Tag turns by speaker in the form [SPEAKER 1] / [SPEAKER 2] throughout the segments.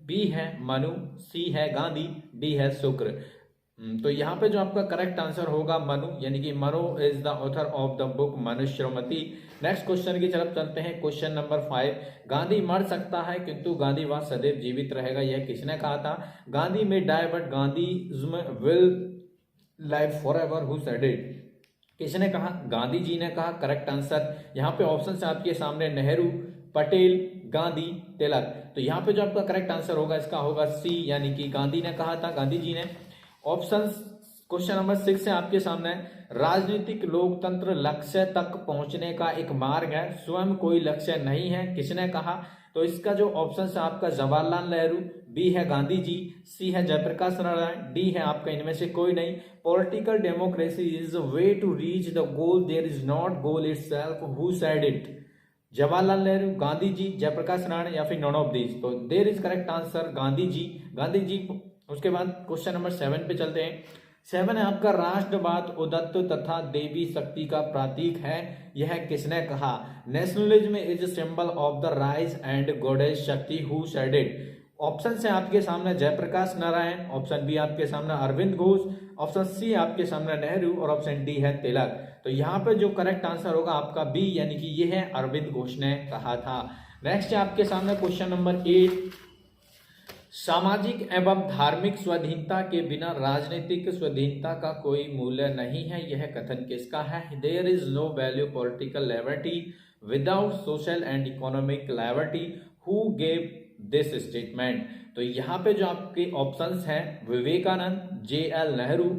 [SPEAKER 1] B है मनु, सी है Gandhi, D है शुक्र। तो यहाँ पे जो आपका करेक्ट आंसर होगा मनु, यानी कि Manu is the author of the book Manusmriti. Next question की तरफ चलते हैं। क्वेश्चन नंबर 5, गांधी मर सकता है किंतु गांधीवाद सदैव जीवित रहेगा, यह किसने कहा था? Gandhi may die but Gandhism will live for ever, who said it? किसने कहा? गांधी जी ने कहा। करेक्ट आंसर यहाँ पे ऑप्शन से आपके सामने नेहरू, पटेल, गांधी, तिलक। तो यहाँ पे जो आपका करेक्ट आंसर होगा इसका होगा सी, यानी कि गांधी ने कहा था, गांधी जी ने। ऑप्शन क्वेश्चन नंबर 6 है आपके सामने, राजनीतिक लोकतंत्र लक्ष्य तक पहुंचने का एक मार्ग है, स्वयं कोई लक्ष्य नहीं है, किसने कहा? तो इसका जो ऑप्शन है आपका जवाहरलाल नेहरू, बी है गांधी जी, सी है जयप्रकाश नारायण, डी है आपका इनमें से कोई नहीं। Political democracy is a way to reach the goal, there is not goal itself, who said it? Jawaharlal Nehru, Gandhi ji, Jayaprakash Narayan या फिर नॉन ऑफ दीज? तो there is correct answer Gandhi ji, Gandhi ji. उसके बाद क्वेश्चन नंबर 7 पे चलते हैं। 7 है आपका, राष्ट्रवाद उदत्त तथा देवी शक्ति का प्रतीक है, यह किसने कहा? Nationalism is symbol of the rise and goddess शक्ति, हु सेड इट? ऑप्शन है आपके सामने जयप्रकाश नारायण, ऑप्शन बी आपके सामने अरविंद घोष, ऑप्शन सी आपके सामने नेहरू और ऑप्शन डी है तिलक। तो यहाँ पे जो करेक्ट आंसर होगा आपका बी, यानी कि ये है अरविंद घोष ने कहा था। नेक्स्ट है आपके सामने क्वेश्चन नंबर 8, सामाजिक एवं धार्मिक स्वाधीनता के बिना राजनीतिक स्वाधीनता का कोई मूल्य नहीं है, यह कथन किसका है? There is no value political liberty without social and economic liberty, who gave this statement? तो यहाँ पे जो आपके ऑप्शंस हैं, विवेकानंद, जे.एल. नेहरू,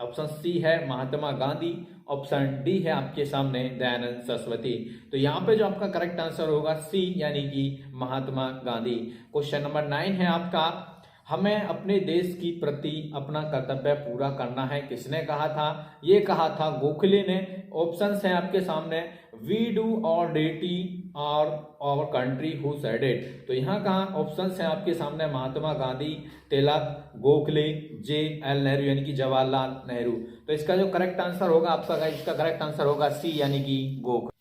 [SPEAKER 1] ऑप्शन सी है महात्मा गांधी, ऑप्शन डी है आपके सामने दयानंद सरस्वती। तो यहाँ पे जो आपका करेक्ट आंसर होगा सी, यानी कि महात्मा गांधी। क्वेश्चन नंबर 9 है आपका, हमें अपने देश की प्रति अपना कर्तव्य पूरा करना है, किसने कहा था? ये कहा था गोखले ने। ऑप्शंस हैं आपके सामने, वी डू और डेटी और our country, who said it? तो यहाँ का ऑप्शंस हैं आपके सामने गांधी गांधी, तिलक, गोखले, जे.एल. नेहरू यानी कि जवाहरलाल नेहरू। तो इसका जो करेक्ट आंसर होगा आपका, इसका करेक्ट आंसर होगा सी, यानी कि गोखले।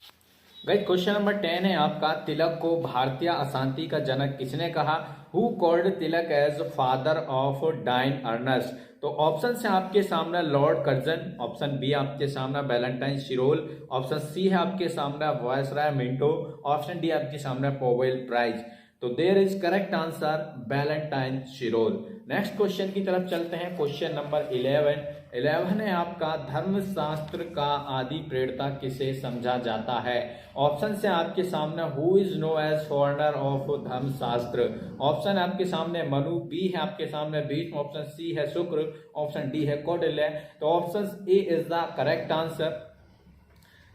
[SPEAKER 1] गाइस क्वेश्चन नंबर 10 है आपका, तिलक को भारतीय अशांति का जनक किसने कहा? Who called Tilak as father of Indian unrest? तो ऑप्शन है आपके सामने लॉर्ड कर्जन, ऑप्शन बी आपके सामने वैलेंटाइन शिरोल, ऑप्शन सी है आपके सामने वायसराय मिंटो, ऑप्शन डी आपके सामने पोवेल प्राइज। तो there is correct answer Valentine Chirol. Next question की तरफ चलते हैं। क्वेश्चन नंबर 11 है आपका, धर्मशास्त्र का आदि प्रेरता किसे समझा जाता है? ऑप्शन है आपके सामने, who is known as forerunner of धर्मशास्त्र? ऑप्शन है आपके सामने मनु, बी है आपके सामने भीष्म, ऑप्शन सी है शुक्र, ऑप्शन डी है कौटिल्य। तो option A is the correct answer.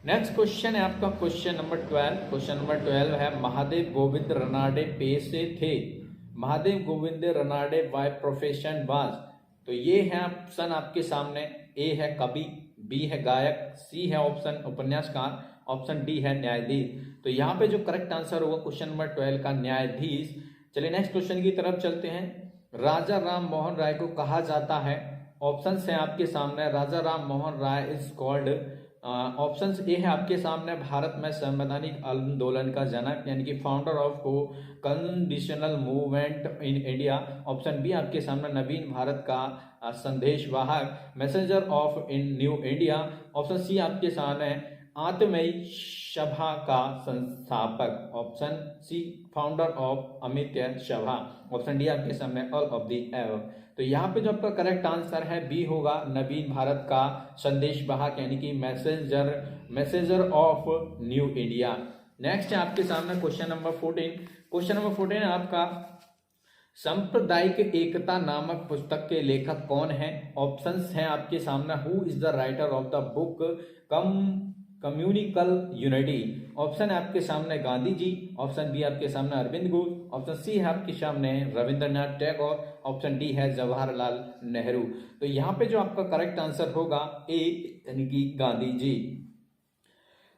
[SPEAKER 1] Next question है आपका क्वेश्चन नंबर 12। क्वेश्चन नंबर 12 है, महादेव गोविंद रनाडे पेशे थे? Mahadev Govind Ranade by profession was? तो ये है ऑप्शन आपके सामने, ए है कवि, बी है गायक, सी है ऑप्शन उपन्यासकार, ऑप्शन डी है न्यायाधीश। तो यहाँ पे जो करेक्ट आंसर होगा क्वेश्चन नंबर 12 का न्यायाधीश। चलिए नेक्स्ट क्वेश्चन की तरफ चलते हैं। राजा राम मोहन राय को कहा जाता है? ऑप्शन है आपके सामने, राजा Ram Mohan Roy is called, option A है आपके सामने भारत में संवैधानिक आंदोलन का जनक, यानी कि फाउंडर ऑफ को conditional movement in India, option B आपके सामने नवीन भारत का संदेश वाहक, messenger of in New India, option C आपके सामने आत्मयी सभा का संस्थापक, ऑप्शन सी फाउंडर ऑफ अमित्य सभा, ऑप्शन डी आपके सामने ऑल ऑफ दी एबव। तो यहाँ पे जो आपका करेक्ट आंसर है बी होगा, नवीन भारत का संदेश वाहक, यानी कि messenger of new India. Next है आपके सामने क्वेश्चन नंबर 14। क्वेश्चन नंबर 14 है आपका, सांप्रदायिक एकता नामक पुस्तक के लेखक कौन है? ऑप्शंस हैं आपके सामने, who is the writer of the book communal unity? Option है आपके सामने गांधी जी, ऑप्शन बी आपके सामने अरविंद घोष, ऑप्शन सी है आपके सामने रविंद्रनाथ टैगोर, ऑप्शन डी है जवाहरलाल नेहरू। तो यहाँ पे जो आपका करेक्ट आंसर होगा ए, यानी कि गांधी जी।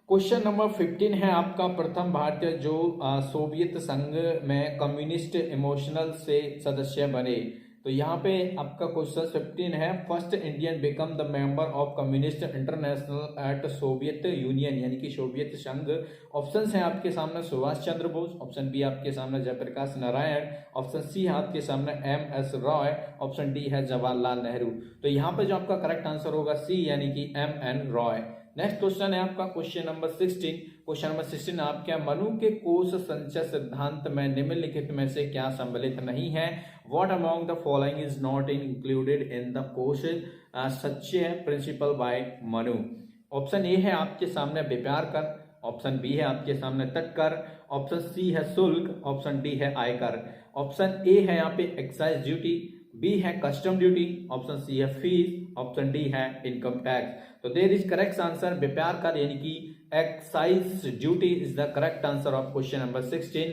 [SPEAKER 1] क्वेश्चन नंबर 15 है आपका, प्रथम भारतीय जो सोवियत संघ में कम्युनिस्ट इमोशनल से सदस्य बने? तो यहाँ पे आपका क्वेश्चन 15 है, first Indian become the member of communist international at Soviet Union, यानी कि सोवियत संघ। ऑप्शन है आपके सामने सुभाष चंद्र बोस, ऑप्शन बी आपके सामने जयप्रकाश नारायण, ऑप्शन सी है आपके सामने MS रॉय, ऑप्शन डी है जवाहरलाल नेहरू। तो यहाँ पे जो आपका करेक्ट आंसर होगा सी, यानी कि MN रॉय। नेक्स्ट क्वेश्चन है आपका क्वेश्चन नंबर 16। क्वेश्चन नंबर 16 आपके मनु के कोश संचय सिद्धांत में निम्नलिखित में से क्या सम्मिलित नहीं है? What among the following is not included in the कोश संचय principal bye Manu? Option A है आपके सामने व्यापार कर, ऑप्शन बी है आपके सामने तटकर, ऑप्शन सी है शुल्क, ऑप्शन डी है आयकर। ऑप्शन ए है यहाँ पे एक्साइज ड्यूटी, बी है कस्टम ड्यूटी, ऑप्शन सी है फीस, ऑप्शन डी है इनकम टैक्स। तो देयर इज करेक्ट आंसर व्यापार कर, यानी कि excise duty is the correct answer of question number 16।